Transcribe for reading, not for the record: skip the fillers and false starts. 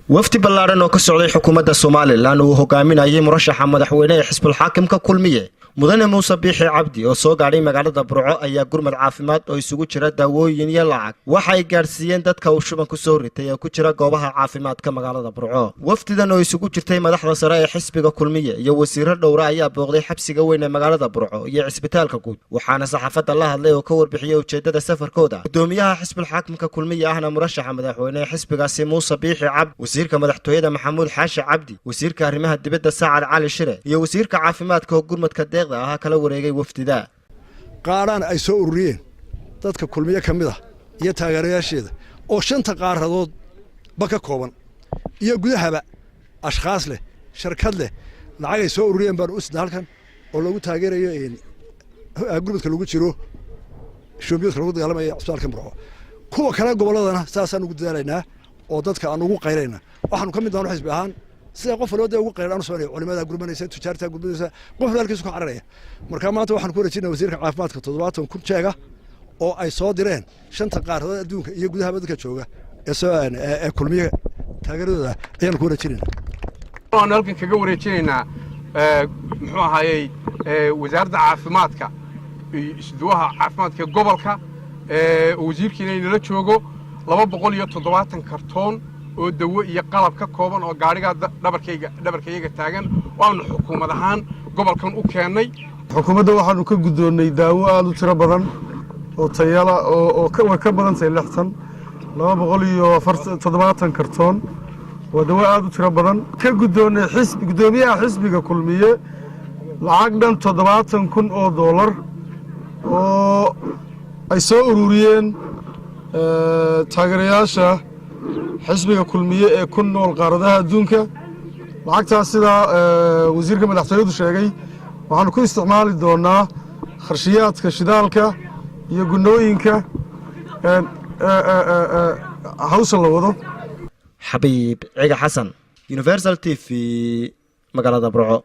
wafdi ballaaran oo ka socday xukuumadda Soomaaliland uu hogaaminayay murashaxa madaxweynaha xisbul xaakimka kulmiye mudane Muuse Biixi Cabdi oo soo gaaray magaalada Burco ayaa gurmad caafimaad oo isugu jira daawooyin iyo lacag waxa ay gaarsiiyeen dadka uu shuban ku soo ritay ee ku jira goobaha caafimaadka magaalada Burco. Wafdidan oo isugu jirtay madaxda sare ee xisbiga kulmiye iyo wasiirro dhowr ah ayaa booqday xabsiga weyn ee magaalada Burco iyo cisbitaalka guud, waxaana saxaafadda la hadlay oo ka warbixiyay ujeedada safarkooda gudoomiyaha xisbul xaakimka kulmiye ahna murashaxa madaxweynaha xisbigaasi Muuse Biixi Cabdi, wasiirka madaxtooyada Maxamuud Xaashi Cabdi, wasiirka arrimaha dibadda Saacad Cali Shire iyo wasiirka caafimaadka oo gurmadka deeqda ah kala wareegay wafdida. qaaraan ay soo ururiyeen dadka kulmiye kamid ah iyo taageerayaasheeda oo shanta qaaradood ba ka kooban iyo gudahaba ashqaas leh shirkad leh lacag ay soo ururiyeen baan usna halkan oo lagu taageerayo gurmadka lagu jiro shubiyadka lagu dagaalamay cisbitaalka Burco. kuwa kale goboladana saasaan ugu dadaalaynaa oo dadka aan ugu qayreynaa waxaanu ka mid nahay xisbi ahaan sida qof walba ugu qayran soo culimada gurmanaysa tijaarta gurmanaysa qof halkiisu ka cararaya marka maanta waxaan ku wareejinaa wasiirka caafimaadka 70 kun jeega oo ay soo direen shanta qaaradood adduunka iyo gudaha dadka jooga ee kulmiye taageeradooda ayaan ku wareejinaa. waxaan halkan kaga wareejinaynaa muxuu ahaayay wasaaradda caafimaadka isduwaha caafimaadka gobolka wasiirkiina inala joogo 270 kartoon oo dawo iyo qalab ka kooban oo gaariga dhabarkayga taagan waanu xukuumad ahaan gobolkan u keenay. xukuumadda waxaanu ka gudoonay daawo aad u tiro badan oo tayala oo ka badan 270 kartoon oo dawo aad u tiro badan ka gudoonay gudoomiyaha xisbiga kulmiye lacag dhan $70,000 oo ay soo ururiyeen taageerayaasha xisbiga kulmiye ee ku nool qaaradaha adduunka. lacagtaas sida wasiirka madaxtooyadu sheegay waxaanu ku isticmaali doonaa kharshiyaadka shidaalka iyo gunooyinka hawsha la wado. Xabiib Ciga Xasan, Universal TV, magaalada Burco.